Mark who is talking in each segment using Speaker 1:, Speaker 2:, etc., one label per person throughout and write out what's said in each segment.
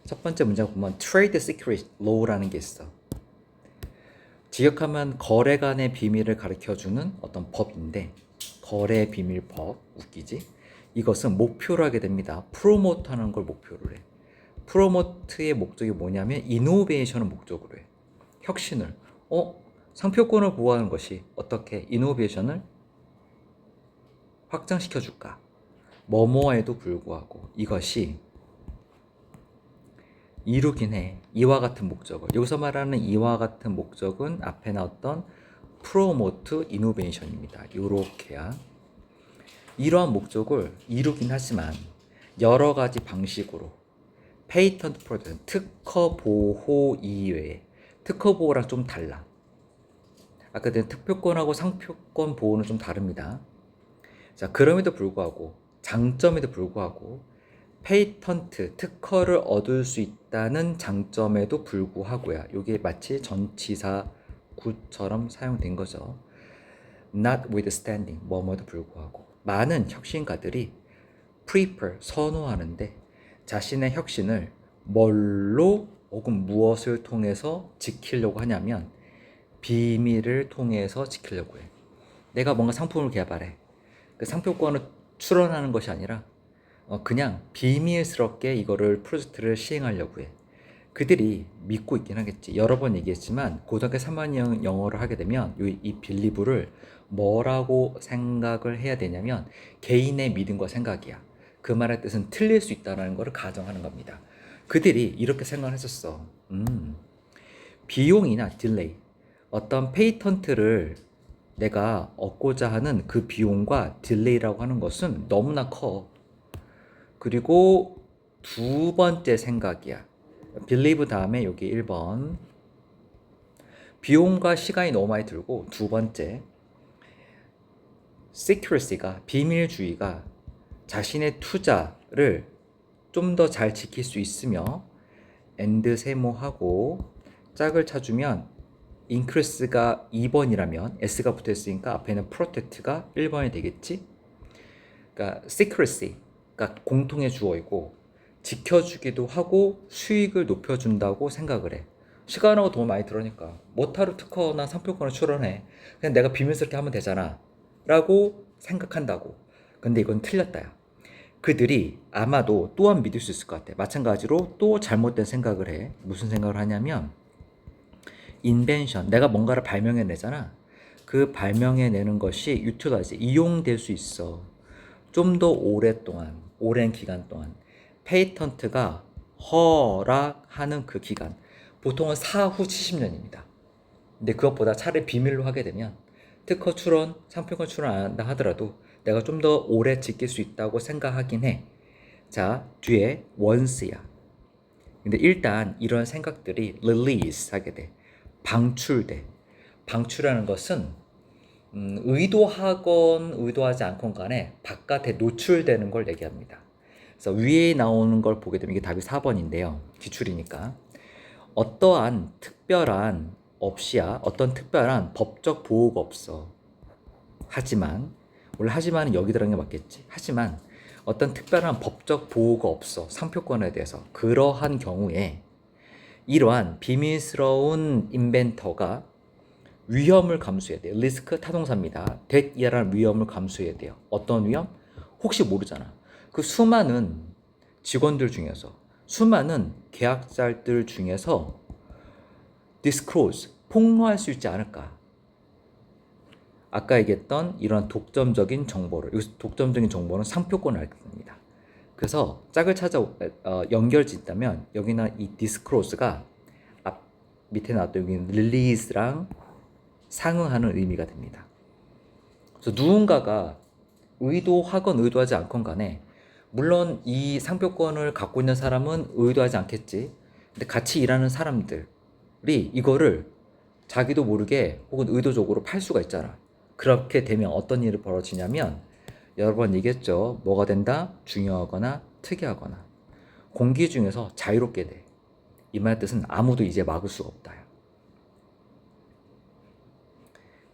Speaker 1: 첫 번째 문장 보면 Trade Secret Law라는 게 있어. 직역하면 거래 간의 비밀을 가르쳐주는 어떤 법인데, 거래 비밀법, 웃기지? 이것은 목표로 하게 됩니다. 프로모트하는 걸 목표로 해. 프로모트의 목적이 뭐냐면 이노베이션을 목적으로 해. 혁신을. 상표권을 보호하는 것이 어떻게 이노베이션을 확장시켜줄까? 뭐뭐에도 불구하고 이것이 이루긴 해. 이와 같은 목적을. 여기서 말하는 이와 같은 목적은 앞에 나왔던 프로모트 이노베이션입니다. 요렇게야. 이러한 목적을 이루긴 하지만 여러 가지 방식으로 페이턴트 프로텍션, 특허 보호 이외에 특허 보호랑 좀 달라. 아까 전 특표권하고 상표권 보호는 좀 다릅니다. 자, 그럼에도 불구하고 장점에도 불구하고 페이턴트, 특허를 얻을 수 있다는 장점에도 불구하고야. 이게 마치 전치사 굿처럼 사용된 거죠. notwithstanding, 뭐뭐에도 불구하고. 많은 혁신가들이 prefer, 선호하는데 자신의 혁신을 뭘로 혹은 무엇을 통해서 지키려고 하냐면 비밀을 통해서 지키려고 해. 내가 뭔가 상품을 개발해. 그 상표권을 출원하는 것이 아니라 그냥 비밀스럽게 이거를 프로젝트를 시행하려고 해. 그들이 믿고 있긴 하겠지. 여러 번 얘기했지만 고등학교 3학년 영어를 하게 되면 이 빌리브를 뭐라고 생각을 해야 되냐면 개인의 믿음과 생각이야. 그 말의 뜻은 틀릴 수 있다는 것을 가정하는 겁니다. 그들이 이렇게 생각을 했었어. 비용이나 딜레이, 어떤 페이턴트를 내가 얻고자 하는 그 비용과 딜레이라고 하는 것은 너무나 커. 그리고 두 번째 생각이야. believe 다음에 여기 1번. 비용과 시간이 너무 많이 들고, 두 번째 secrecy가, 비밀주의가 자신의 투자를 좀 더 잘 지킬 수 있으며 and 세모하고 짝을 찾으면 increase가 2번이라면 s가 붙어 있으니까 앞에는 protect가 1번이 되겠지. 그러니까 secrecy가 공통의 주어이고 지켜주기도 하고 수익을 높여준다고 생각을 해. 시간하고 돈 많이 들으니까 뭐하러 특허나 상표권을 출원해. 그냥 내가 비밀스럽게 하면 되잖아 라고 생각한다고. 근데 이건 틀렸다야. 그들이 아마도 또한 믿을 수 있을 것 같아. 마찬가지로 또 잘못된 생각을 해. 무슨 생각을 하냐면 인벤션, 내가 뭔가를 발명해내잖아. 그 발명해내는 것이 유틸라이즈, 이용될 수 있어. 좀 더 오랫동안, 오랜 기간 동안. 페이턴트가 허락하는 그 기간, 보통은 사후 70년입니다. 근데 그것보다 차라리 비밀로 하게 되면 특허 출원, 상표권 출원 안 한다 하더라도 내가 좀 더 오래 지킬 수 있다고 생각하긴 해. 자, 뒤에 once야. 근데 일단 이런 생각들이 release 하게 돼. 방출돼. 방출하는 것은 의도하건 의도하지 않건 간에 바깥에 노출되는 걸 얘기합니다. 그래서 위에 나오는 걸 보게 되면 이게 답이 4번인데요. 기출이니까. 어떠한 특별한 없이야. 어떤 특별한 법적 보호가 없어. 하지만 원래 하지만은 여기 들어간 게 맞겠지. 하지만 어떤 특별한 법적 보호가 없어. 상표권에 대해서. 그러한 경우에 이러한 비밀스러운 인벤터가 위험을 감수해야 돼요. 리스크 타동사입니다. that이라는 위험을 감수해야 돼요. 어떤 위험? 혹시 모르잖아. 그 수많은 직원들 중에서, 수많은 계약자들 중에서 disclose, 폭로할 수 있지 않을까. 아까 얘기했던 이런 독점적인 정보를, 여기서 독점적인 정보는 상표권을 알립니다. 그래서 짝을 찾아 연결짓다면 여기는 이 disclose가 밑에 나왔던 여기는 release랑 상응하는 의미가 됩니다. 그래서 누군가가 의도하건 의도하지 않건 간에 물론 이 상표권을 갖고 있는 사람은 의도하지 않겠지. 근데 같이 일하는 사람들이 이거를 자기도 모르게 혹은 의도적으로 팔 수가 있잖아. 그렇게 되면 어떤 일이 벌어지냐면 여러 번 얘기했죠. 뭐가 된다? 중요하거나 특이하거나 공기 중에서 자유롭게 돼. 이 말의 뜻은 아무도 이제 막을 수가 없다.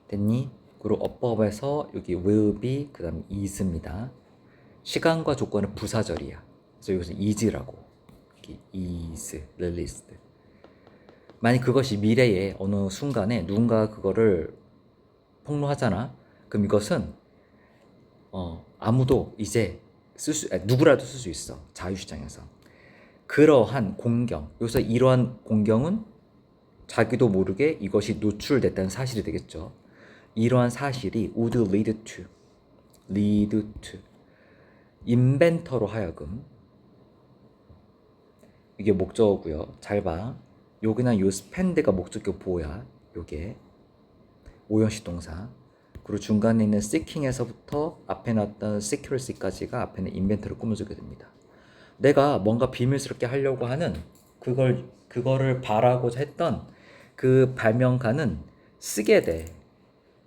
Speaker 1: 됐니? 그리고 어법에서 여기 will be 그 다음 is입니다. 시간과 조건은 부사절이야. 그래서 여기서 is라고 멈추기 is released. 만약 그것이 미래의 어느 순간에 누군가 그거를 폭로하잖아. 그럼 이것은 아무도 이제 누구라도 쓸 수 있어. 자유시장에서. 그러한 공경, 여기서 이러한 공경은 자기도 모르게 이것이 노출됐다는 사실이 되겠죠. 이러한 사실이 would lead to 인벤터로 하여금, 이게 목적어고요. 잘 봐. 여기는 요 spend가 목적격 보호야. 요게 오형식 동사. 그리고 중간에 있는 seeking에서부터 앞에 나왔던 securacy까지가 앞에는 인벤터를 꾸며주게 됩니다. 내가 뭔가 비밀스럽게 하려고 하는 그거를 바라고자 했던 그 발명가는 쓰게 돼.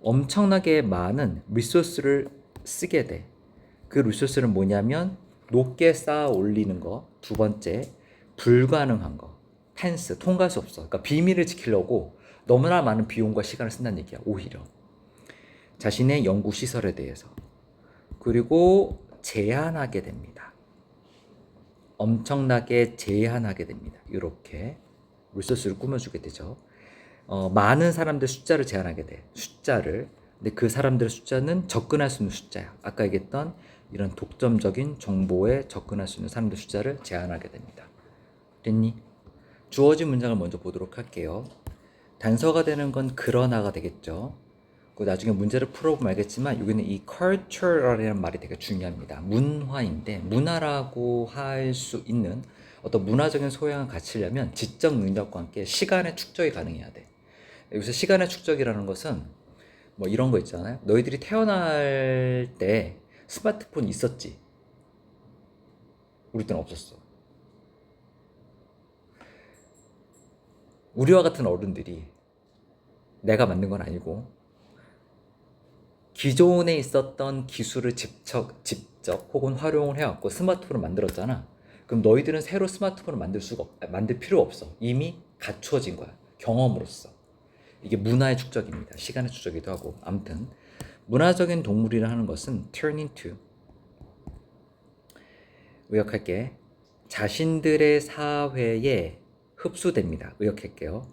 Speaker 1: 엄청나게 많은 리소스를 쓰게 돼. 그 리소스는 뭐냐면 높게 쌓아 올리는 거. 두 번째, 불가능한 거. 펜스, 통과할 수 없어. 그러니까 비밀을 지키려고 너무나 많은 비용과 시간을 쓴다는 얘기야. 오히려 자신의 연구 시설에 대해서. 그리고 제한하게 됩니다. 엄청나게 제한하게 됩니다. 이렇게 리소스를 꾸며주게 되죠. 많은 사람들 숫자를 제한하게 돼. 숫자를. 근데 그 사람들의 숫자는 접근할 수 있는 숫자야. 아까 얘기했던 이런 독점적인 정보에 접근할 수 있는 사람들 숫자를 제한하게 됩니다. 됐니? 주어진 문장을 먼저 보도록 할게요. 단서가 되는 건 그러나가 되겠죠. 나중에 문제를 풀어보면 알겠지만 여기는 이 culture라는 말이 되게 중요합니다. 문화인데 문화라고 할 수 있는 어떤 문화적인 소양을 갖추려면 지적 능력과 함께 시간의 축적이 가능해야 돼. 여기서 시간의 축적이라는 것은 뭐 이런 거 있잖아요. 너희들이 태어날 때 스마트폰 있었지? 우리 때는 없었어. 우리와 같은 어른들이, 내가 만든 건 아니고 기존에 있었던 기술을 직접 혹은 활용을 해갖고 스마트폰을 만들었잖아. 그럼 너희들은 새로 스마트폰을 만들 필요 없어. 이미 갖추어진 거야. 경험으로써. 이게 문화의 축적입니다. 시간의 축적이기도 하고. 아무튼 문화적인 동물이라 하는 것은 turn into, 의역할게, 자신들의 사회에 흡수됩니다. 의역할게요.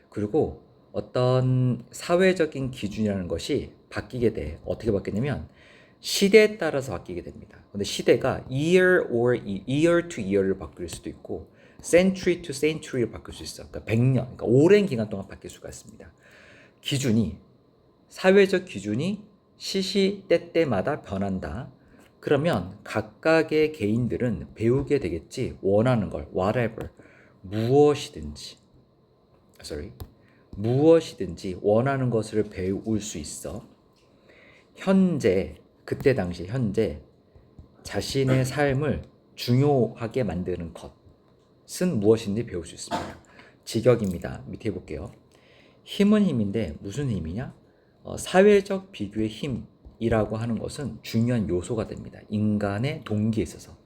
Speaker 1: 그리고 어떤 사회적인 기준이라는 것이 바뀌게 돼. 어떻게 바뀌냐면 시대에 따라서 바뀌게 됩니다. 근데 시대가 year to year를 바뀔 수도 있고 century to century를 바뀔 수 있어. 그러니까 100년, 그러니까 오랜 기간 동안 바뀔 수가 있습니다. 사회적 기준이 시시때때마다 변한다. 그러면 각각의 개인들은 배우게 되겠지. 원하는 걸, whatever, 무엇이든지 원하는 것을 배울 수 있어. 그때 당시 현재 자신의 삶을 중요하게 만드는 것은 무엇인지 배울 수 있습니다. 직역입니다. 밑에 볼게요. 힘은 힘인데 무슨 힘이냐? 사회적 비교의 힘이라고 하는 것은 중요한 요소가 됩니다. 인간의 동기에 있어서.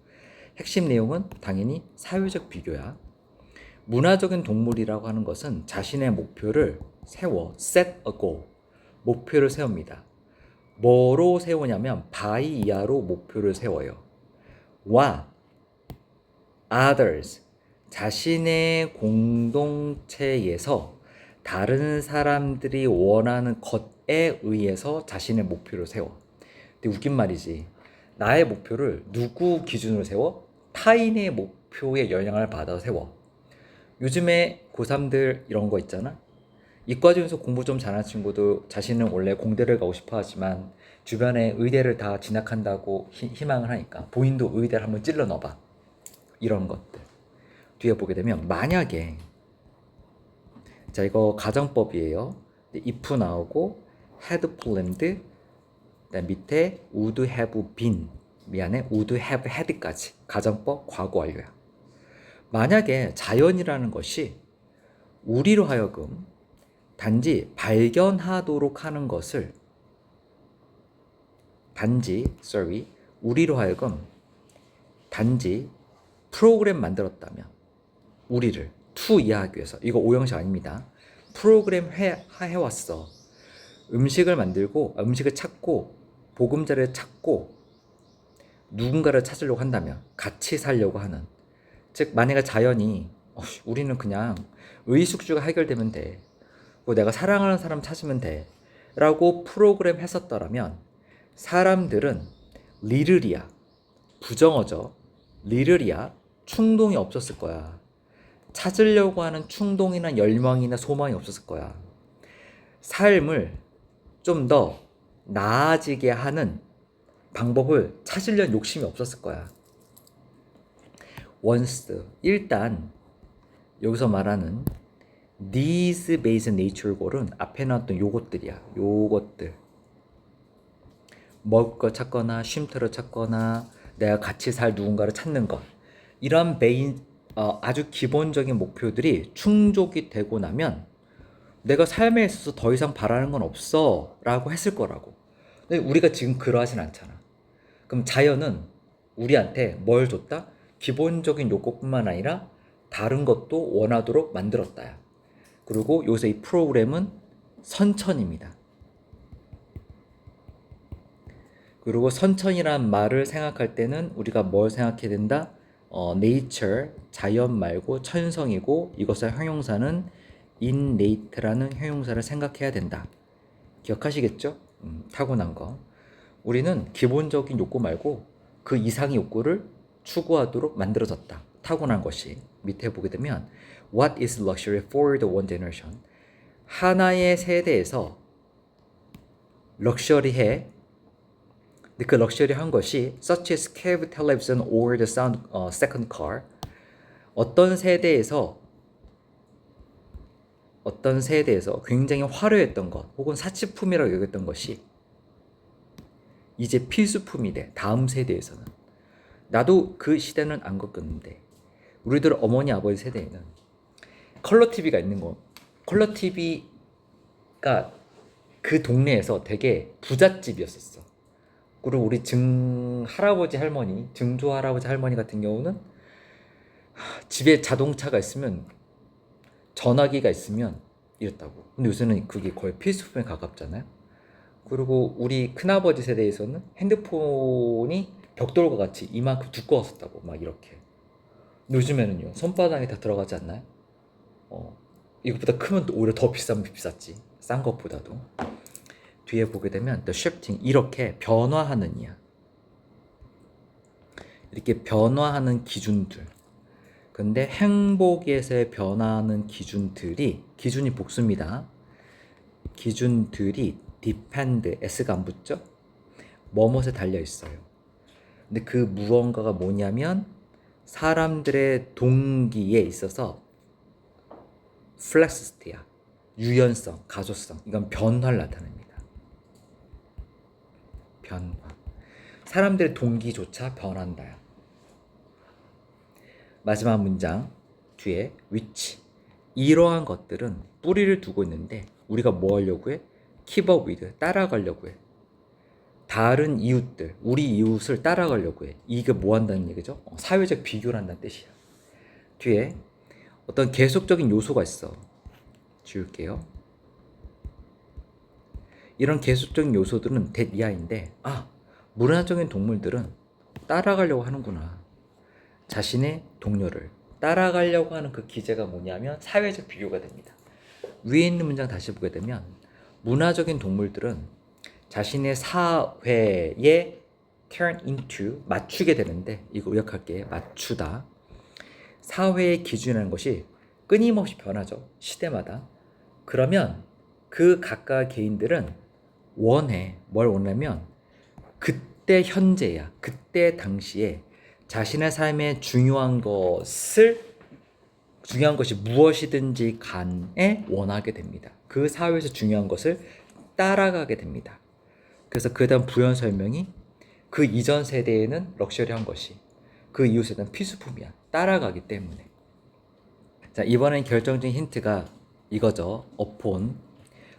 Speaker 1: 핵심 내용은 당연히 사회적 비교야. 문화적인 동물이라고 하는 것은 자신의 목표를 set a goal, 목표를 세웁니다. 뭐로 세우냐면 by 이하로 목표를 세워요. others, 자신의 공동체에서 다른 사람들이 원하는 것에 의해서 자신의 목표를 세워. 근데 웃긴 말이지. 나의 목표를 누구 기준으로 세워? 타인의 목표에 영향을 받아 세워. 요즘에 고3들 이런 거 있잖아. 이과 중에서 공부 좀 잘하는 친구도 자신은 원래 공대를 가고 싶어 하지만 주변에 의대를 다 진학한다고 희망을 하니까 본인도 의대를 한번 찔러 넣어봐. 이런 것들 뒤에 보게 되면, 만약에, 자 이거 가정법이에요. if 나오고 had planned, 밑에 would have been, would have had까지 가정법 과거 완료야. 만약에 자연이라는 것이 우리로 하여금 단지 발견하도록 하는 것을 우리로 하여금 단지 프로그램 만들었다면, 우리를 이해하기 위해서, 이거 오형식 아닙니다. 프로그램 해왔어. 음식을 만들고, 음식을 찾고, 보금자리를 찾고, 누군가를 찾으려고 한다면, 같이 살려고 하는, 즉 만약에 자연이 우리는 그냥 의식주가 해결되면 돼. 내가 사랑하는 사람 찾으면 돼. 라고 프로그램 했었더라면 사람들은 리르리아, 부정어죠. 리르리아, 충동이 없었을 거야. 찾으려고 하는 충동이나 열망이나 소망이 없었을 거야. 삶을 좀 더 나아지게 하는 방법을 찾으려는 욕심이 없었을 거야. 원스, 일단 여기서 말하는 needs based nature goal은 앞에 나왔던 요것들이야. 요것들. 먹을 거 찾거나 쉼터를 찾거나 내가 같이 살 누군가를 찾는 것. 이런 아주 기본적인 목표들이 충족이 되고 나면 내가 삶에 있어서 더 이상 바라는 건 없어 라고 했을 거라고. 근데 우리가 지금 그러하진 않잖아. 그럼 자연은 우리한테 뭘 줬다? 기본적인 요구뿐만 아니라 다른 것도 원하도록 만들었다야. 그리고 여기서 이 프로그램은 선천입니다. 그리고 선천이란 말을 생각할 때는 우리가 뭘 생각해야 된다? nature, 자연 말고 천성이고 이것의 형용사는 innate라는 형용사를 생각해야 된다. 기억하시겠죠? 타고난 거. 우리는 기본적인 욕구 말고 그 이상의 욕구를 추구하도록 만들어졌다. 타고난 것이. 밑에 보게 되면 What is luxury for the one generation? 하나의 세대에서 럭셔리해. 근데 그 럭셔리한 것이 such as cave television or the sound second car. 어떤 세대에서 굉장히 화려했던 것 혹은 사치품이라고 여겼던 것이 이제 필수품이 돼. 다음 세대에서는. 나도 그 시대는 안 겪었는데 우리들 어머니 아버지 세대에는 컬러 TV가 있는 거. 컬러 TV가 그 동네에서 되게 부잣집이었었어. 그리고 우리 할아버지 할머니, 증조 할아버지 할머니 같은 경우는 집에 자동차가 있으면 전화기가 있으면 이랬다고. 근데 요새는 그게 거의 필수품에 가깝잖아요. 그리고 우리 큰아버지 세대에서는 핸드폰이 벽돌과 같이 이만큼 두꺼웠었다고. 막 이렇게. 요즘에는요 손바닥에 다 들어가지 않나요? 이것보다 크면 오히려 더 비쌌지. 싼 것보다도. 뒤에 보게 되면 the shifting, 이렇게 변화하는 이야. 이렇게 변화하는 기준들. 근데 행복에서의 변화하는 기준이 복수입니다. 기준들이 depend, s가 안 붙죠? 뭐뭇에 달려 있어요. 근데 그 무언가가 뭐냐면 사람들의 동기에 있어서 플렉시티야. 유연성, 가소성. 이건 변화를 나타냅니다. 변화. 사람들의 동기조차 변한다. 마지막 문장 뒤에 which. 이러한 것들은 뿌리를 두고 있는데 우리가 뭐 하려고 해? keep up with, 따라가려고 해. 다른 이웃들, 우리 이웃을 따라가려고 해. 이게 뭐 한다는 얘기죠? 사회적 비교를 한다는 뜻이야. 뒤에 어떤 계속적인 요소가 있어. 지울게요. 이런 계속적인 요소들은 대이하인데 문화적인 동물들은 따라가려고 하는구나. 자신의 동료를 따라가려고 하는 그 기제가 뭐냐면 사회적 비교가 됩니다. 위에 있는 문장 다시 보게 되면 문화적인 동물들은 자신의 사회에 turn into, 맞추게 되는데 이거 요약할게. 맞추다. 사회의 기준이라는 것이 끊임없이 변하죠. 시대마다. 그러면 그 각각 개인들은 뭘 원하면 그때 현재야. 그때 당시에 자신의 삶에 중요한 것이 무엇이든지 간에 원하게 됩니다. 그 사회에서 중요한 것을 따라가게 됩니다. 그래서 그에 대한 부연 설명이 그 이전 세대에는 럭셔리한 것이 그 이후 세대는 필수품이야. 따라가기 때문에. 자, 이번엔 결정적인 힌트가 이거죠. upon,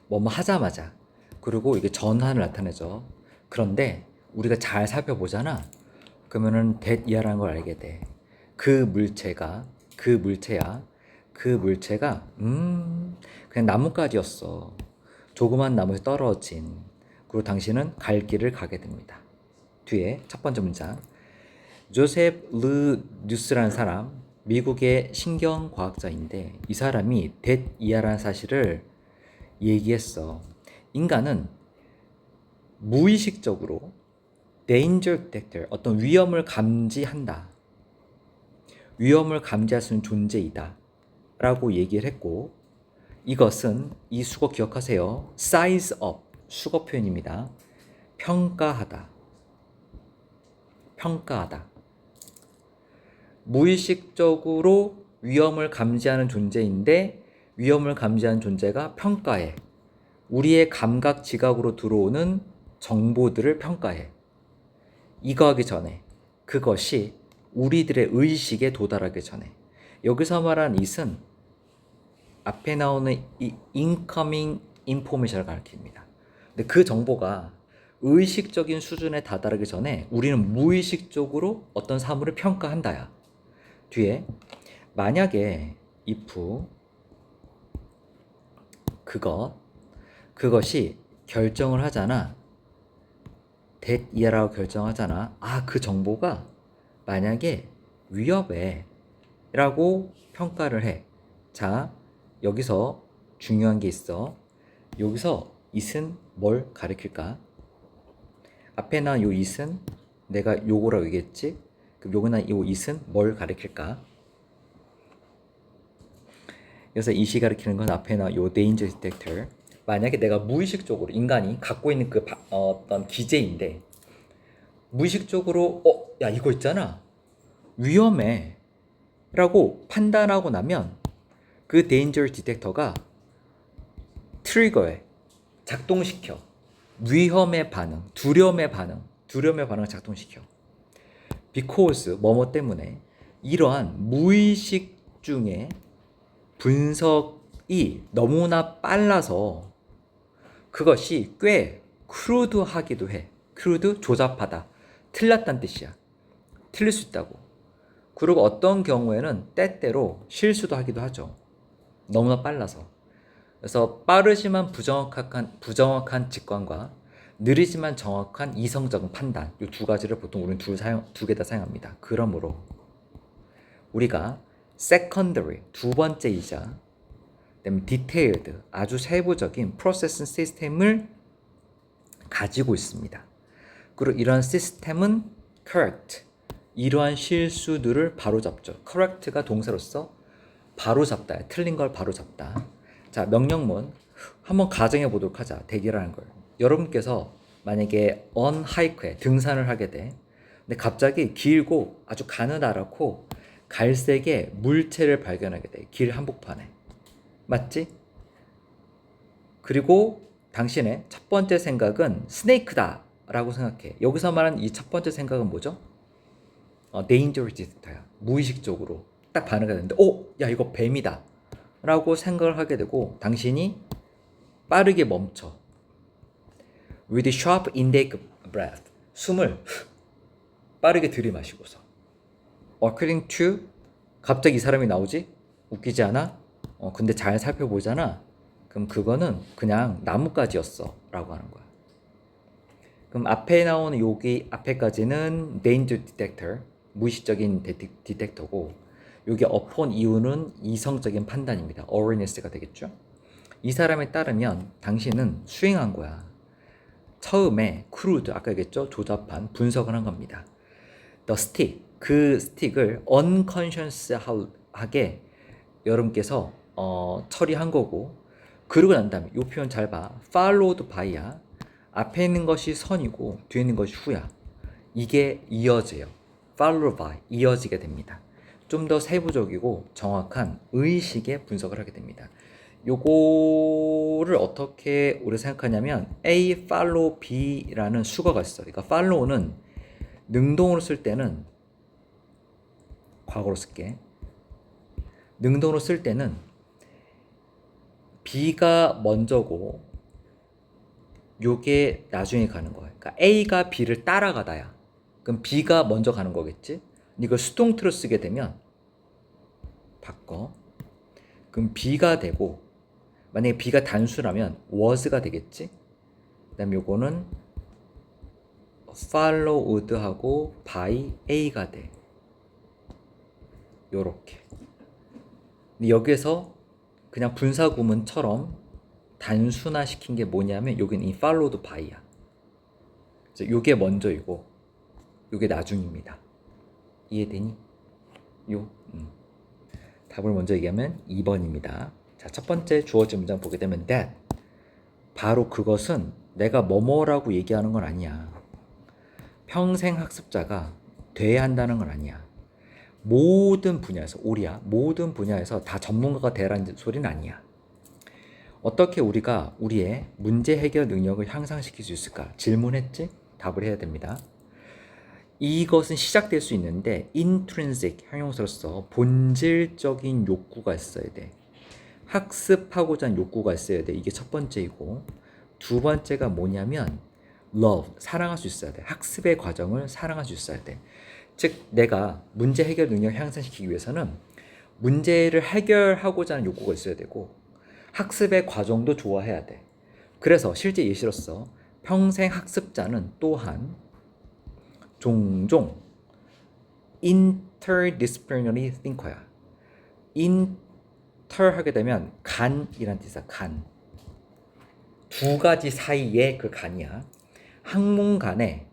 Speaker 1: 뭐뭐 하자마자. 그리고 이게 전환을 나타내죠. 그런데 우리가 잘 살펴보잖아. 그러면은 that이라는 걸 알게 돼. 그 물체가 그냥 나뭇가지였어. 조그만 나무에 떨어진. 그리고 당신은 갈 길을 가게 됩니다. 뒤에 첫 번째 문장. 조셉 르 뉴스라는 사람, 미국의 신경과학자인데 이 사람이 that 이하라는 사실을 얘기했어. 인간은 무의식적으로 danger detector, 어떤 위험을 감지한다. 위험을 감지할 수 있는 존재이다. 라고 얘기를 했고, 이것은 이 수거 기억하세요. size up, 수거 표현입니다. 평가하다. 평가하다. 무의식적으로 위험을 감지하는 존재인데 위험을 감지하는 존재가 평가해. 우리의 감각 지각으로 들어오는 정보들을 평가해. 이거 하기 전에, 그것이 우리들의 의식에 도달하기 전에. 여기서 말하는 it은 앞에 나오는 이 incoming information을 가리킵니다. 근데 그 정보가 의식적인 수준에 다다르기 전에 우리는 무의식적으로 어떤 사물을 평가한다야. 뒤에 만약에 if 그것이 결정을 하잖아. that 이하라고 결정하잖아. 그 정보가 만약에 위협해 라고 평가를 해. 자, 여기서 중요한 게 있어. 여기서 it은 뭘 가리킬까? 앞에 나온 요 it은 내가 요거라고 얘기했지? 그럼 요거 나온 요 it은 뭘 가리킬까? 그래서 it이 가리키는 건 앞에 나온 요 danger detector. 만약에 내가 무의식적으로 인간이 갖고 있는 그 어떤 기제인데 무의식적으로 야 이거 있잖아. 위험해 라고 판단하고 나면 그 danger detector가 트리거해. 작동시켜. 위험의 반응, 두려움의 반응을 작동시켜. because 뭐뭐 때문에 이러한 무의식 중에 분석이 너무나 빨라서 그것이 꽤 크루드하기도 해. 크루드 조잡하다. 틀렸다는 뜻이야. 틀릴 수 있다고. 그리고 어떤 경우에는 때때로 실수도 하기도 하죠. 너무나 빨라서. 그래서 빠르지만 부정확한 직관과 느리지만 정확한 이성적인 판단, 이 두 가지를 보통 우리는 두 개 다 사용합니다. 그러므로 우리가 secondary, 두 번째이자 그다음에 detailed, 아주 세부적인 프로세싱 시스템을 가지고 있습니다. 그리고 이러한 시스템은 correct, 이러한 실수들을 바로잡죠. correct가 동사로서 바로잡다, 틀린 걸 바로잡다. 자, 명령문 한번 가정해 보도록 하자. 대기라는 걸. 여러분께서 만약에 on hike에 등산을 하게 돼. 근데 갑자기 길고 아주 가느다랗고 갈색의 물체를 발견하게 돼. 길 한복판에. 맞지? 그리고 당신의 첫 번째 생각은 스네이크다 라고 생각해. 여기서 말하는 이 첫 번째 생각은 뭐죠? dangerous detector야. 무의식적으로 딱 반응이 되는데 야 이거 뱀이다 라고 생각을 하게 되고 당신이 빠르게 멈춰. with sharp intake breath, 숨을 빠르게 들이마시고서 according to, 갑자기 이 사람이 나오지? 웃기지 않아? 근데 잘 살펴보잖아. 그럼 그거는 그냥 나뭇가지였어 라고 하는 거야. 그럼 앞에 나오는 여기 앞에까지는 danger detector, 무의식적인 디텍터고, 여기 upon 이유는 이성적인 판단입니다. awareness가 되겠죠. 이 사람에 따르면 당신은 수행한 거야. 처음에 crude, 아까 얘기했죠. 조잡한 분석을 한 겁니다. the stick, 그 스틱을 unconscious하게 여러분께서 처리한 거고, 그러고 난 다음에 이 표현 잘 봐. followed by야. 앞에 있는 것이 선이고 뒤에 있는 것이 후야. 이게 이어져요. follow by, 이어지게 됩니다. 좀 더 세부적이고 정확한 의식의 분석을 하게 됩니다. 요거를 어떻게 우리 생각하냐면 A follow B라는 수거가 있어. 그러니까 follow는 능동으로 쓸 때는 과거로 쓸게. 능동으로 쓸 때는 B가 먼저고 요게 나중에 가는 거야. 그러니까 A가 B를 따라가다야. 그럼 B가 먼저 가는 거겠지? 이걸 수동태로 쓰게 되면 바꿔. 그럼 B가 되고, 만약에 B가 단수라면 was가 되겠지? 그 다음에 요거는 followed 하고 by A가 돼. 요렇게. 근데 여기에서 그냥 분사구문처럼 단순화시킨 게 뭐냐면 여기는 이 followed by야. 그래서 요게 먼저이고 요게 나중입니다. 이해되니? 요. 답을 먼저 얘기하면 2번입니다. 자, 첫 번째 주어진 문장 보게 되면 that. 바로 그것은 내가 뭐뭐라고 얘기하는 건 아니야. 평생 학습자가 돼야 한다는 건 아니야. 모든 분야에서, 오리야. 모든 분야에서 다 전문가가 되라는 소리는 아니야. 어떻게 우리가 우리의 문제 해결 능력을 향상시킬 수 있을까? 질문했지? 답을 해야 됩니다. 이것은 시작될 수 있는데 intrinsic 형용사로서 본질적인 욕구가 있어야 돼. 학습하고자 하는 욕구가 있어야 돼. 이게 첫 번째이고, 두 번째가 뭐냐면 love, 사랑할 수 있어야 돼. 학습의 과정을 사랑할 수 있어야 돼. 즉 내가 문제 해결 능력 향상시키기 위해서는 문제를 해결하고자 하는 욕구가 있어야 되고 학습의 과정도 좋아해야 돼. 그래서 실제 예시로서 평생 학습자는 또한 종종 interdisciplinary thinker야. inter 하게 되면 간이란 뜻이야. 간. 두 가지 사이에 그 간이야. 학문 간에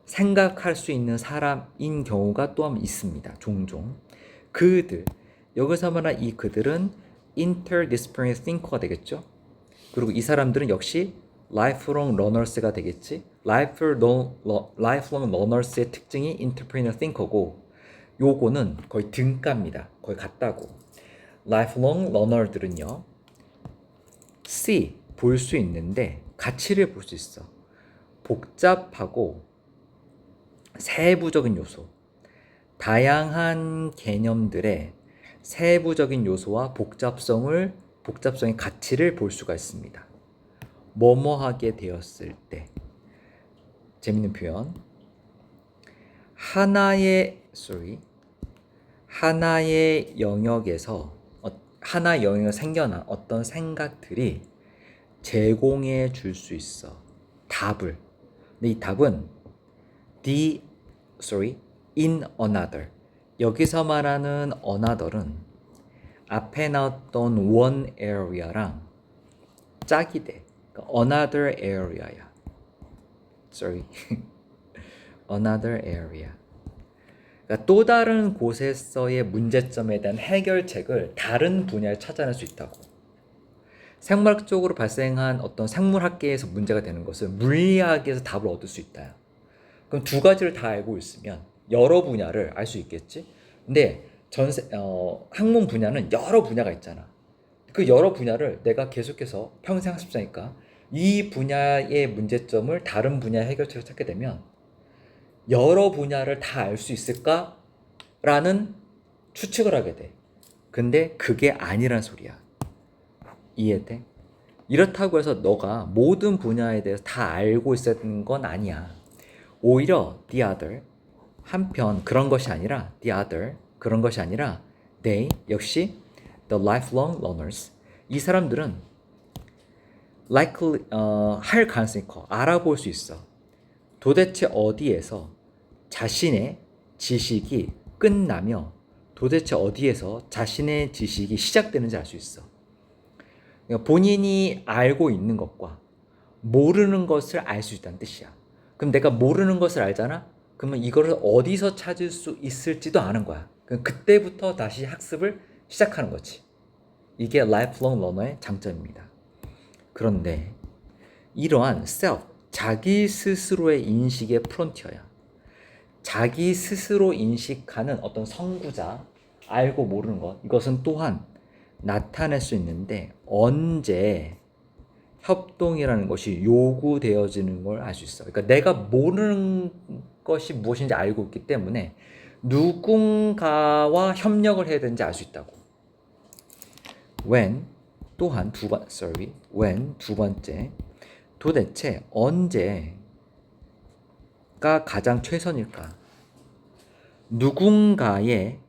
Speaker 1: 생각할 수 있는 사람인 경우가 또한 있습니다. 종종. 그들, 여기서 말하는 이 그들은 interdisciplinary thinker가 되겠죠. 그리고 이 사람들은 역시 lifelong learners가 되겠지. lifelong learners의 특징이 interdisciplinary thinker고 요거는 거의 등가입니다. 거의 같다고. lifelong learner들은요. see, 볼 수 있는데 가치를 볼 수 있어. 복잡하고 세부적인 요소, 다양한 개념들의 세부적인 요소와 복잡성의 가치를 볼 수가 있습니다. 뭐뭐하게 되었을 때. 재밌는 표현. 하나의 영역에서 생겨난 어떤 생각들이 제공해 줄 수 있어. 답을. 근데 이 답은 in another. 여기서 말하는 another은 앞에 나왔던 one area랑 짝이 돼. 그러니까 another area야. another area. 그러니까 또 다른 곳에서의 문제점에 대한 해결책을 다른 분야에 찾아낼 수 있다고. 생물학적으로 발생한 어떤 생물학계에서 문제가 되는 것은 물리학에서 답을 얻을 수 있다. 그럼 두 가지를 다 알고 있으면 여러 분야를 알 수 있겠지. 근데 학문 분야는 여러 분야가 있잖아. 그 여러 분야를 내가 계속해서 평생 학습자니까 이 분야의 문제점을 다른 분야의 해결책을 찾게 되면 여러 분야를 다 알 수 있을까라는 추측을 하게 돼. 근데 그게 아니란 소리야. 이해돼? 이렇다고 해서 너가 모든 분야에 대해서 다 알고 있어야 되는 건 아니야. 오히려 the other, 한편 그런 것이 아니라 the other, 그런 것이 아니라 they, 역시 the lifelong learners, 이 사람들은 likely, 할 가능성이 커. 알아볼 수 있어. 도대체 어디에서 자신의 지식이 끝나며 도대체 어디에서 자신의 지식이 시작되는지 알 수 있어. 그러니까 본인이 알고 있는 것과 모르는 것을 알 수 있다는 뜻이야. 그럼 내가 모르는 것을 알잖아? 그러면 이거를 어디서 찾을 수 있을지도 아는 거야. 그럼 그때부터 다시 학습을 시작하는 거지. 이게 lifelong learner의 장점입니다. 그런데 이러한 self, 자기 스스로의 인식의 프론티어야. 자기 스스로 인식하는 어떤 선구자, 알고 모르는 것, 이것은 또한 나타낼 수 있는데 언제 협동이라는 것이 요구되어지는 걸 알 수 있어. 그러니까 내가 모르는 것이 무엇인지 알고 있기 때문에 누군가와 협력을 해야 되는지 알 수 있다고. when 두 번째, 도대체 언제가 가장 최선일까? 누군가의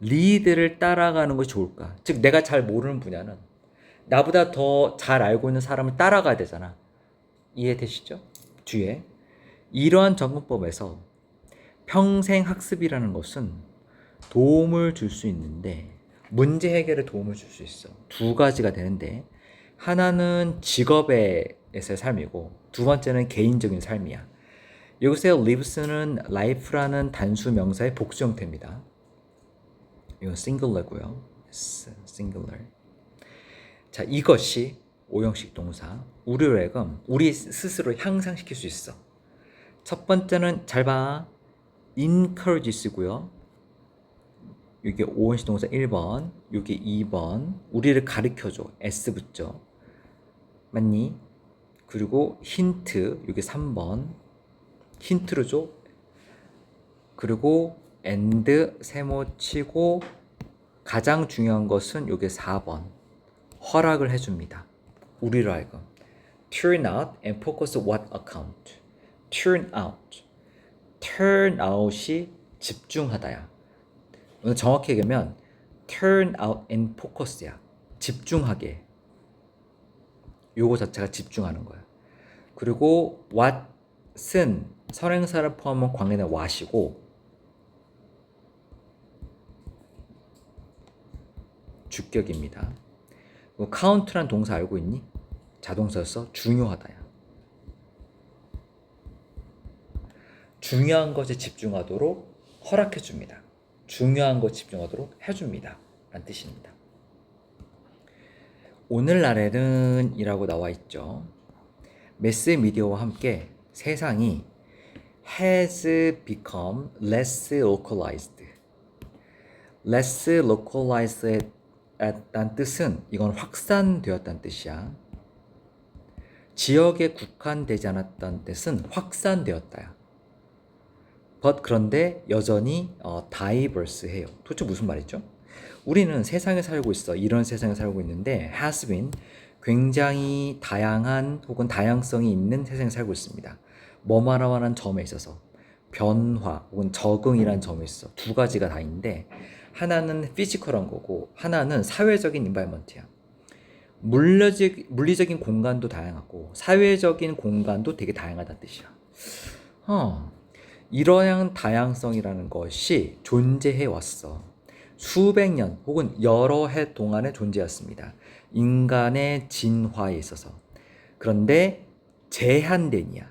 Speaker 1: 리드를 따라가는 것이 좋을까? 즉 내가 잘 모르는 분야는 나보다 더 잘 알고 있는 사람을 따라가야 되잖아. 이해되시죠? 뒤에 이러한 접근법에서 평생 학습이라는 것은 도움을 줄 수 있는데 문제 해결에 도움을 줄 수 있어. 두 가지가 되는데 하나는 직업에서의 삶이고 두 번째는 개인적인 삶이야. 여기서 lives는 life라는 단수 명사의 복수 형태입니다. 이건 singular고요. yes, singular. 자, 이것이 오형식 동사 우리를 우리 스스로 향상시킬 수 있어. 첫 번째는 잘 봐. encourages고요. 이게 오형식 동사 1번, 이게 2번. 우리를 가르쳐줘. s 붙죠. 맞니? 그리고 힌트, 이게 3번. 힌트를 줘. 그리고 and 세모 치고 가장 중요한 것은 이게 4번. 허락을 해줍니다. 우리로 하여금 turn out and focus what account. turn out. turn out이 집중하다야. 정확히 얘기하면 turn out and focus야. 집중하게. 요거 자체가 집중하는 거야. 그리고 what은 선행사를 포함한 광해는 what이고 주격입니다. count란 동사 알고 있니? 자동사였어. 중요하다야. 중요한 것에 집중하도록 허락해 줍니다. 중요한 것에 집중하도록 해줍니다. 라는 뜻입니다. 오늘날에는 이라고 나와 있죠. 매스미디어와 함께 세상이 has become less localized. less localized 란 뜻은 이건 확산되었다는 뜻이야. 지역에 국한되지 않았다는 뜻은 확산되었다야. but 그런데 여전히 diverse해요. 도대체 무슨 말이죠? 우리는 세상에 살고 있어. 이런 세상에 살고 있는데 has been 굉장히 다양한 혹은 다양성이 있는 세상에 살고 있습니다. 뭐뭐라는 점에 있어서 변화 혹은 적응이라는 점에 있어. 두 가지가 다 있는데 하나는 피지컬한 거고 하나는 사회적인 인바이먼트야. 물리적인 공간도 다양하고 사회적인 공간도 되게 다양하다는 뜻이야. 이러한 다양성이라는 것이 존재해 왔어. 수백 년 혹은 여러 해 동안에 존재했습니다. 인간의 진화에 있어서. 그런데 제한된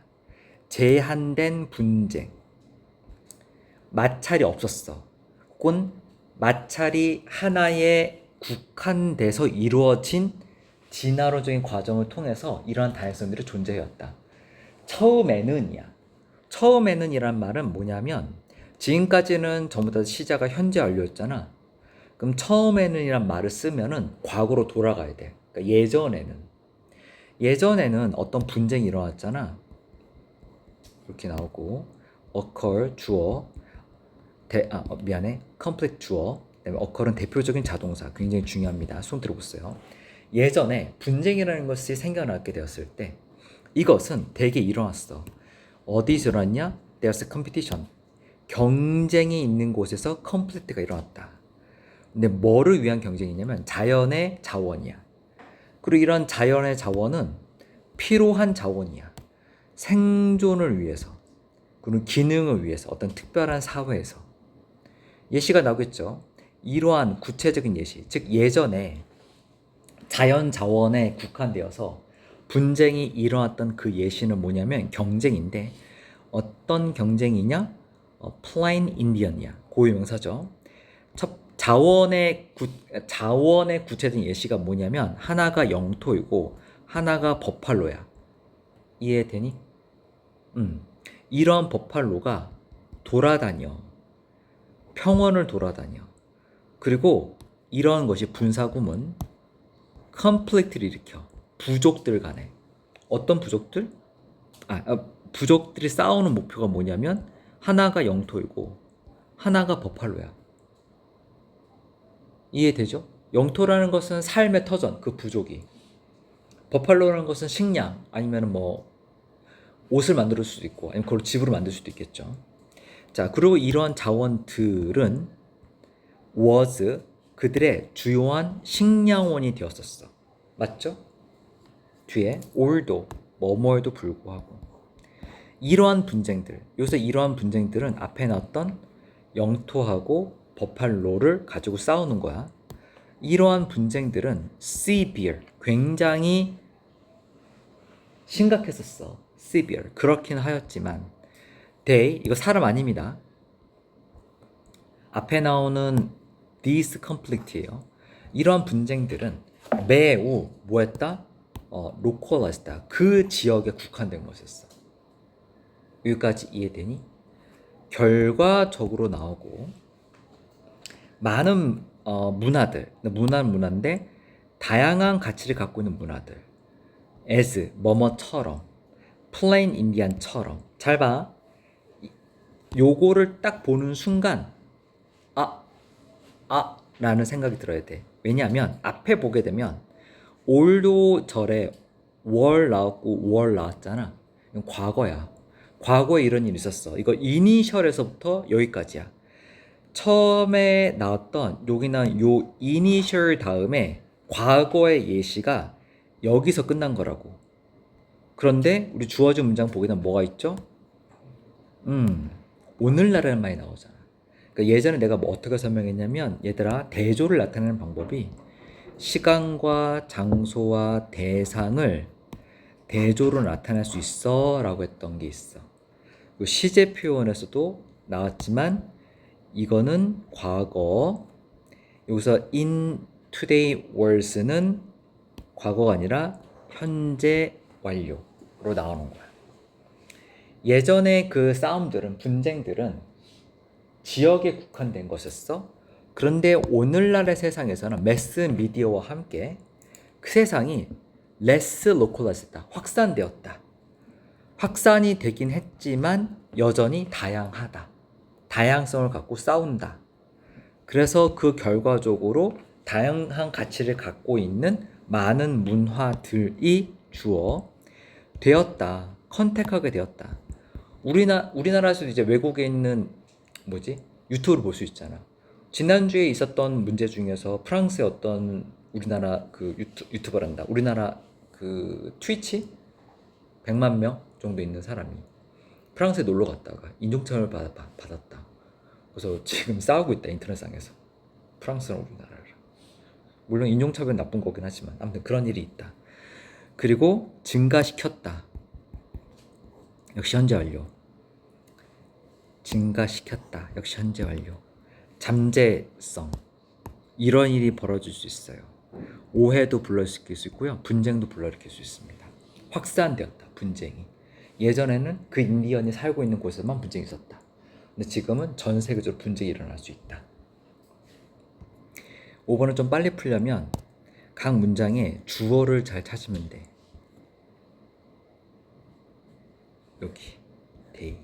Speaker 1: 분쟁. 마찰이 없었어. 혹은 마찰이 하나에 국한돼서 이루어진 진화론적인 과정을 통해서 이러한 다양성들이 존재해왔다. 처음에는 이란 말은 뭐냐면 지금까지는 전부 다 시제가 현재 완료였잖아. 그럼 처음에는 이란 말을 쓰면은 과거로 돌아가야 돼. 그러니까 예전에는 어떤 분쟁이 일어났잖아. 이렇게 나오고 occur 주어 conflict 주어 그다음에 occur은 대표적인 자동사 굉장히 중요합니다. 수업 들어보세요. 예전에 분쟁이라는 것이 생겨나게 되었을 때 이것은 대개 일어났어. 어디서 일어났냐? There's a competition. 경쟁이 있는 곳에서 conflict가 일어났다. 근데 뭐를 위한 경쟁이냐면 자연의 자원이야. 그리고 이런 자연의 자원은 필요한 자원이야. 생존을 위해서, 그리고 기능을 위해서 어떤 특별한 사회에서. 예시가 나오겠죠. 이러한 구체적인 예시, 즉 예전에 자연 자원에 국한되어서 분쟁이 일어났던 그 예시는 뭐냐면 경쟁인데 어떤 경쟁이냐? Plain Indian이야. 고유명사죠. 자원의 구체적인 예시가 뭐냐면 하나가 영토이고 하나가 버팔로야. 이해되니? 이런 버팔로가 돌아다녀. 평원을 돌아다녀. 그리고 이런 것이 분사구문 conflict를 일으켜. 부족들 간에. 어떤 부족들? 부족들이 싸우는 목표가 뭐냐면 하나가 영토이고 하나가 버팔로야. 이해되죠? 영토라는 것은 삶의 터전, 그 부족이. 버팔로라는 것은 식량, 아니면 뭐 옷을 만들 수도 있고, 아니면 그걸 집으로 만들 수도 있겠죠. 자, 그리고 이러한 자원들은 was 그들의 주요한 식량원이 되었었어. 맞죠? 뒤에 although 뭐뭐에도 불구하고 이러한 분쟁들은 앞에 나왔던 영토하고 버팔로를 가지고 싸우는 거야. 이러한 분쟁들은 severe, 굉장히 심각했었어. severe, 그렇긴 하였지만 they, 이거 사람 아닙니다. 앞에 나오는 this conflict예요. 이러한 분쟁들은 매우 뭐했다? localized다. 그 지역에 국한된 것이었어. 여기까지 이해되니? 결과적으로 나오고 많은 문화들, 문화인데 다양한 가치를 갖고 있는 문화들, as 뭐뭐처럼, plain Indian처럼. 잘 봐. 요거를 딱 보는 순간 라는 생각이 들어야 돼. 왜냐하면 앞에 보게 되면 올도 절에 월 나왔고 월 나왔잖아. 이건 과거야. 과거에 이런 일이 있었어. 이거 이니셜에서부터 여기까지야. 처음에 나왔던 여기는 요 이니셜 다음에 과거의 예시가 여기서 끝난 거라고. 그런데 우리 주어진 문장 보게 되면 뭐가 있죠? 오늘날이라는 말이 나오잖아. 그러니까 예전에 내가 뭐 어떻게 설명했냐면, 얘들아, 대조를 나타내는 방법이 시간과 장소와 대상을 대조로 나타낼 수 있어 라고 했던 게 있어. 시제 표현에서도 나왔지만 이거는 과거, 여기서 in today was는 과거가 아니라 현재 완료로 나오는 거야. 예전에 그 싸움들은, 분쟁들은 지역에 국한된 것이었어. 그런데 오늘날의 세상에서는 매스 미디어와 함께 그 세상이 less localized다, 확산되었다. 확산이 되긴 했지만 여전히 다양하다. 다양성을 갖고 싸운다. 그래서 그 결과적으로 다양한 가치를 갖고 있는 많은 문화들이 주어 되었다. 컨택하게 되었다. 우리나라에서도 이제 외국에 있는 유튜브를 볼 수 있잖아. 지난주에 있었던 문제 중에서 프랑스의 어떤 우리나라 그 유튜버란다. 우리나라 그 트위치 100만 명 정도 있는 사람이 프랑스에 놀러 갔다가 인종차별을 받았다. 그래서 지금 싸우고 있다, 인터넷상에서. 프랑스랑 우리나라를. 물론 인종차별은 나쁜 거긴 하지만 아무튼 그런 일이 있다. 그리고 증가시켰다. 역시 현재 완료. 증가시켰다. 역시 현재 완료. 잠재성. 이런 일이 벌어질 수 있어요. 오해도 불러일으킬 수 있고요. 분쟁도 불러일으킬 수 있습니다. 확산되었다. 분쟁이. 예전에는 그 인디언이 살고 있는 곳에만 분쟁이 있었다. 근데 지금은 전 세계적으로 분쟁이 일어날 수 있다. 5번은 좀 빨리 풀려면 각 문장에 주어를 잘 찾으면 돼. 여기 day.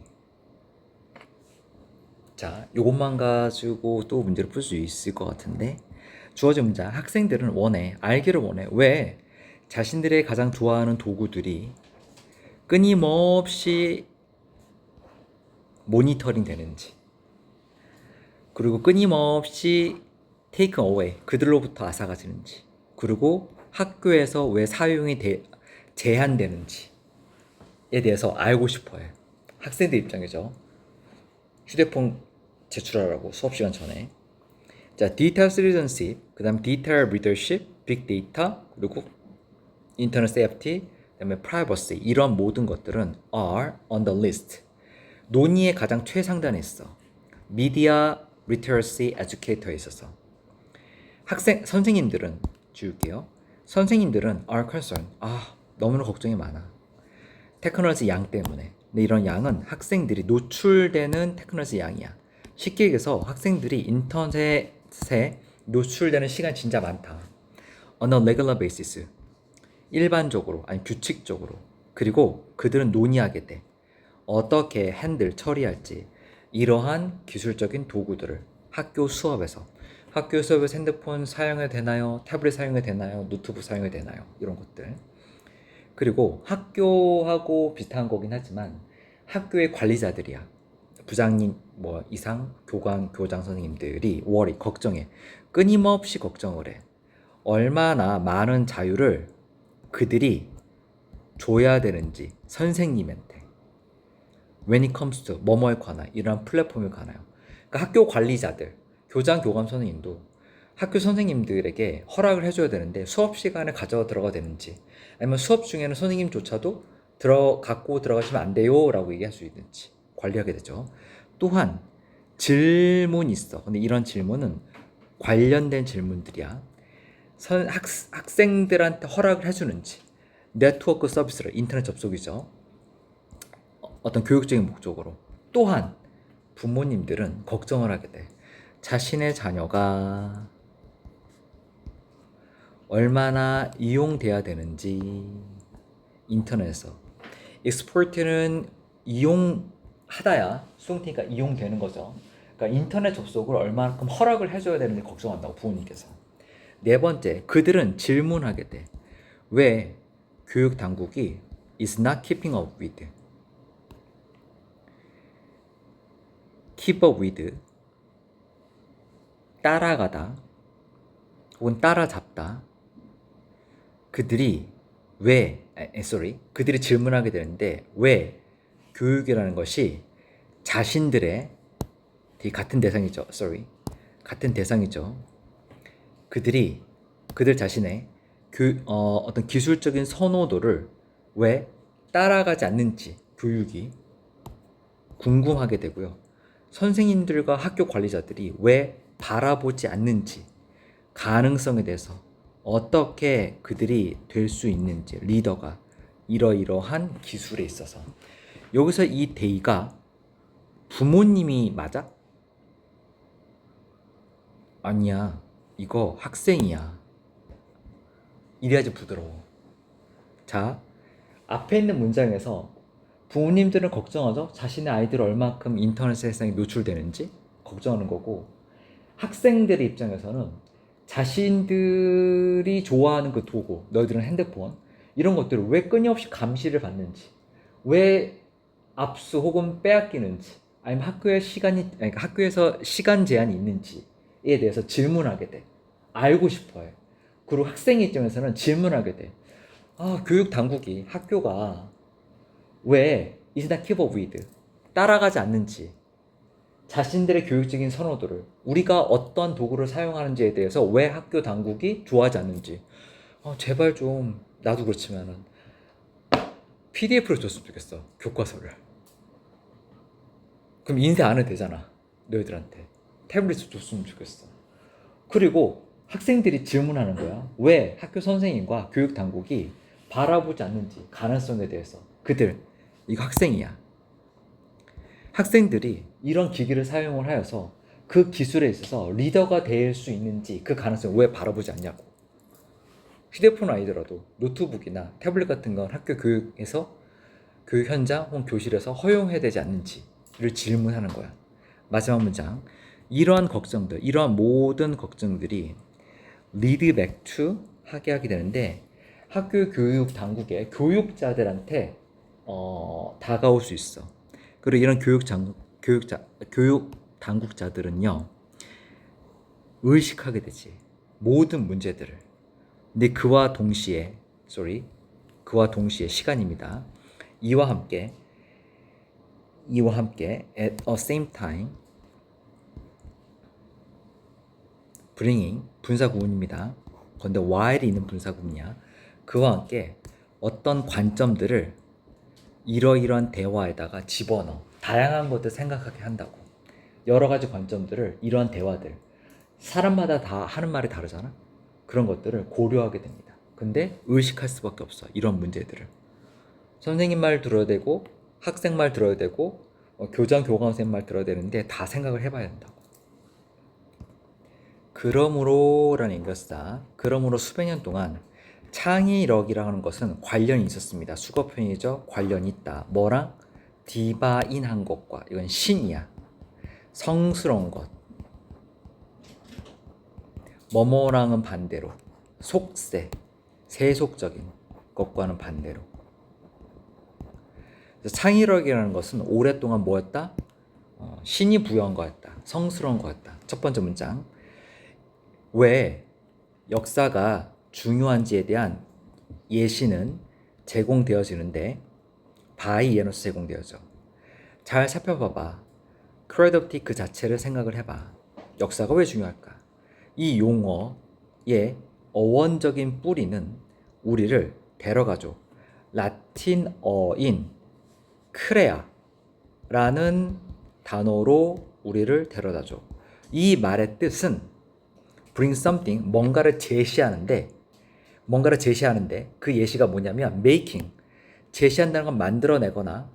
Speaker 1: 자, 요것만 가지고 또 문제를 풀 수 있을 것 같은데, 주어진 문장, 학생들은 원해, 알기를 원해. 왜? 자신들의 가장 좋아하는 도구들이 끊임없이 모니터링 되는지, 그리고 끊임없이 taken away, 그들로부터 앗아가지는지, 그리고 학교에서 왜 사용이 제한되는지에 대해서 알고 싶어해. 학생들 입장이죠. 휴대폰 제출하라고 수업 시간 전에. 자, detail citizenship, 그 다음에 detail readership, big data, 그리고 internet safety, 그 다음에 privacy, 이런 모든 것들은 are on the list. 논의의 가장 최상단에 있어. media literacy educator에 있어서. 선생님들은 지울게요. 선생님들은 are concerned. 너무나 걱정이 많아. 테크놀로지 양 때문에. 근데 이런 양은 학생들이 노출되는 테크놀로지 양이야. 쉽게 얘기해서 학생들이 인터넷에 노출되는 시간이 진짜 많다. On a regular basis. 일반적으로, 아니 규칙적으로. 그리고 그들은 논의하게 돼. 어떻게 처리할지. 이러한 기술적인 도구들을 학교 수업에서 핸드폰 사용해도 되나요? 태블릿 사용해도 되나요? 노트북 사용해도 되나요? 이런 것들. 그리고 학교하고 비슷한 거긴 하지만 학교의 관리자들이야. 부장님 이상 교장 선생님들이 걱정해. 끊임없이 걱정을 해. 얼마나 많은 자유를 그들이 줘야 되는지 선생님한테. When it comes to 뭐뭐에 관한 이런 플랫폼에 관하여. 그러니까 학교 관리자들, 교장 교감 선생님도 학교 선생님들에게 허락을 해줘야 되는데 수업 시간에 가져 들어가 되는지, 아니면 수업 중에는 선생님조차도 갖고 들어가시면 안 돼요 라고 얘기할 수 있는지 관리하게 되죠. 또한 질문이 있어. 근데 이런 질문은 관련된 질문들이야. 학생들한테 허락을 해주는지, 네트워크 서비스를, 인터넷 접속이죠. 어떤 교육적인 목적으로. 또한 부모님들은 걱정을 하게 돼. 자신의 자녀가 얼마나 이용돼야 되는지. 인터넷에서 익스포트는 이용하다야 수동태니까 이용되는 거죠. 그러니까 인터넷 접속을 얼마만큼 허락을 해줘야 되는지 걱정한다고 부모님께서. 네 번째, 그들은 질문하게 돼. 왜 교육 당국이 is not keeping up with, keep up with, 따라가다 혹은 따라잡다. 그들이 그들이 질문하게 되는데 왜 교육이라는 것이 자신들의 같은 대상이죠. 같은 대상이죠. 그들 자신의 어떤 기술적인 선호도를 왜 따라가지 않는지 교육이 궁금하게 되고요. 선생님들과 학교 관리자들이 왜 바라보지 않는지, 가능성에 대해서 어떻게 그들이 될 수 있는지, 리더가 이러이러한 기술에 있어서. 여기서 이 데이가 부모님이 맞아? 아니야, 이거 학생이야. 이래야지 부드러워. 자, 앞에 있는 문장에서 부모님들은 걱정하죠. 자신의 아이들이 얼마큼 인터넷 세상에 노출되는지 걱정하는 거고, 학생들의 입장에서는 자신들이 좋아하는 그 도구, 너희들은 핸드폰, 이런 것들을 왜 끊임없이 감시를 받는지, 왜 압수 혹은 빼앗기는지, 아니면 학교에서 시간 제한이 있는지에 대해서 질문하게 돼. 알고 싶어 해. 그리고 학생 입장에서는 질문하게 돼. 교육 당국이, 학교가 왜 is not keep up with, 따라가지 않는지, 자신들의 교육적인 선호도를, 우리가 어떤 도구를 사용하는지에 대해서 왜 학교 당국이 좋아하지 않는지. 제발 좀, 나도 그렇지만은 PDF로 줬으면 좋겠어, 교과서를. 그럼 인쇄 안 해도 되잖아, 너희들한테. 태블릿을 줬으면 좋겠어. 그리고 학생들이 질문하는 거야. 왜 학교 선생님과 교육 당국이 바라보지 않는지, 가능성에 대해서. 이거 학생이야. 학생들이 이런 기기를 사용을 하여서 그 기술에 있어서 리더가 될 수 있는지, 그 가능성을 왜 바라보지 않냐고. 휴대폰 아니더라도 노트북이나 태블릿 같은 건 학교 교육에서, 교육 현장 혹은 교실에서 허용해야 되지 않는지를 질문하는 거야. 마지막 문장. 이러한 모든 걱정들이 lead back to 하게 되는데, 학교 교육 당국의 교육자들한테 다가올 수 있어. 그리고 이런 교육 당국자들은요, 의식하게 되지, 모든 문제들을. 근데 그와 동시에 시간입니다. 이와 함께 at the same time bringing, 분사구문입니다. 근데 while이 있는 분사구문이야. 그와 함께 어떤 관점들을 이러이러한 대화에다가 집어넣어. 다양한 것들 생각하게 한다고. 여러 가지 관점들을, 이러한 대화들, 사람마다 다 하는 말이 다르잖아. 그런 것들을 고려하게 됩니다. 근데 의식할 수밖에 없어, 이런 문제들을. 선생님 말 들어야 되고, 학생 말 들어야 되고, 교장 교감 선생님 말 들어야 되는데 다 생각을 해봐야 된다고. 그러므로라는 인격사. 그러므로 수백 년 동안 창의력이라고 하는 것은 관련이 있었습니다. 수거편이죠. 관련이 있다. 뭐랑? 디바인한 것과. 이건 신이야. 성스러운 것. 뭐뭐랑은 반대로. 세속적인 것과는 반대로. 창의력이라는 것은 오랫동안 뭐였다? 신이 부여한 거였다. 성스러운 거였다. 첫 번째 문장. 왜 역사가 중요한지에 대한 예시는 제공되어지는데, 바이 예노스 제공되어져. 잘 살펴봐봐. 크레디비티 그 자체를 생각을 해봐. 역사가 왜 중요할까? 이 용어의 어원적인 뿌리는 우리를 데려가죠. 라틴어인 크레아라는 단어로 우리를 데려다줘. 이 말의 뜻은 bring something, 뭔가를 제시하는데 그 예시가 뭐냐면 making, 제시한다는 건 만들어내거나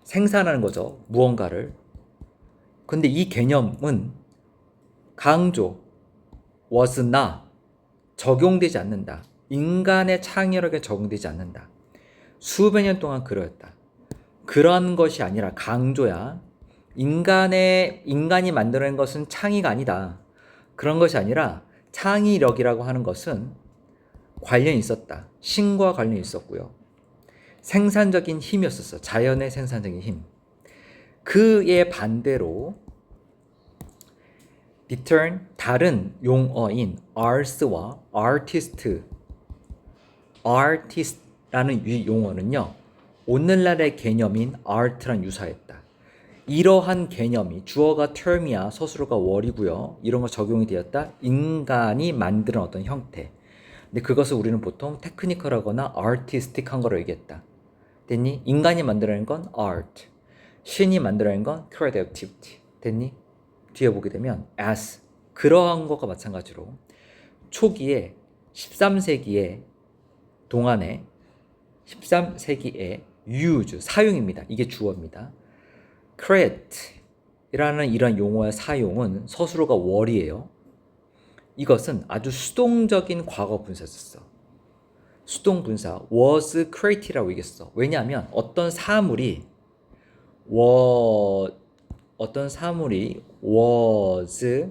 Speaker 1: 생산하는 거죠. 무언가를. 근데 이 개념은 강조, was not, 적용되지 않는다. 인간의 창의력에 적용되지 않는다. 수백 년 동안 그러했다. 그런 것이 아니라 강조야. 인간이 만들어낸 것은 창의가 아니다. 그런 것이 아니라 창의력이라고 하는 것은 관련이 있었다. 신과 관련이 있었고요. 생산적인 힘이었었어. 자연의 생산적인 힘. 그의 반대로 return, 다른 용어인 arts와 artist라는 이 용어는요, 오늘날의 개념인 art랑 유사했다. 이러한 개념이 주어가 term이야, 서술어가 word이고요. 이런 거 적용이 되었다. 인간이 만드는 어떤 형태. 근데 그것을 우리는 보통 테크니컬하거나 artistic한 거로 얘기했다. 됐니? 인간이 만들어낸 건 art, 신이 만들어낸 건 creativity. 됐니? 뒤에 보게 되면 as, 그러한 것과 마찬가지로 초기에 13세기에 동안에 13세기에 use, 사용입니다. 이게 주어입니다. create 이라는 이런 용어의 사용은 서술어가 were이에요. 이것은 아주 수동적인 과거 분사였어. 수동 분사 was created라고 얘기했어. 왜냐하면 어떤 사물이 was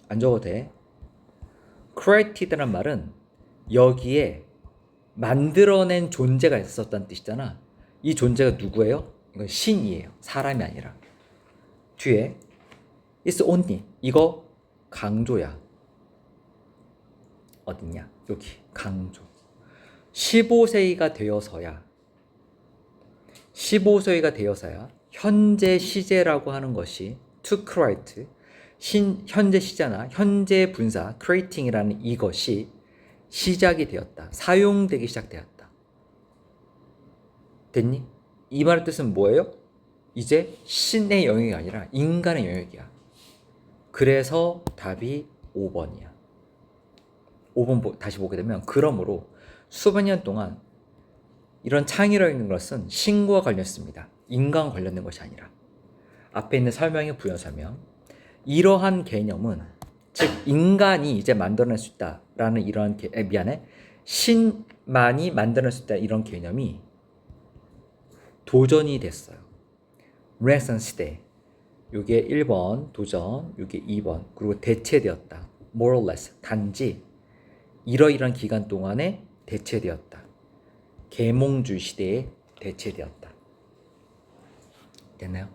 Speaker 1: 안 적어도 돼. created라는 말은 여기에 만들어낸 존재가 있었다는 뜻이잖아. 이 존재가 누구예요? 이건 신이에요. 사람이 아니라. 뒤에 it's only, 이거 강조야. 어딨냐? 여기 강조. 15세기가 되어서야 현재 시제라고 하는 것이 to create, 현재 시제나 현재 분사 creating이라는 이것이 시작이 되었다. 사용되기 시작되었다. 됐니? 이 말의 뜻은 뭐예요? 이제 신의 영역이 아니라 인간의 영역이야. 그래서 답이 5번이야. 5번 다시 보게 되면, 그러므로 수백 년 동안 이런 창의력 있는 것은 신과 관련했습니다. 인간과 관련된 것이 아니라. 앞에 있는 설명의 부연 설명. 이러한 개념은, 즉 인간이 이제 만들어낼 수 있다라는 이런 신만이 만들어낼 수 있다 이런 개념이 도전이 됐어요. 르네상스 시대. 이게 1번 도전, 이게 2번. 그리고 대체되었다. more or less, 단지 이러이러한 기간 동안에 대체되었다. 계몽주의 시대에 대체되었다. 됐나요?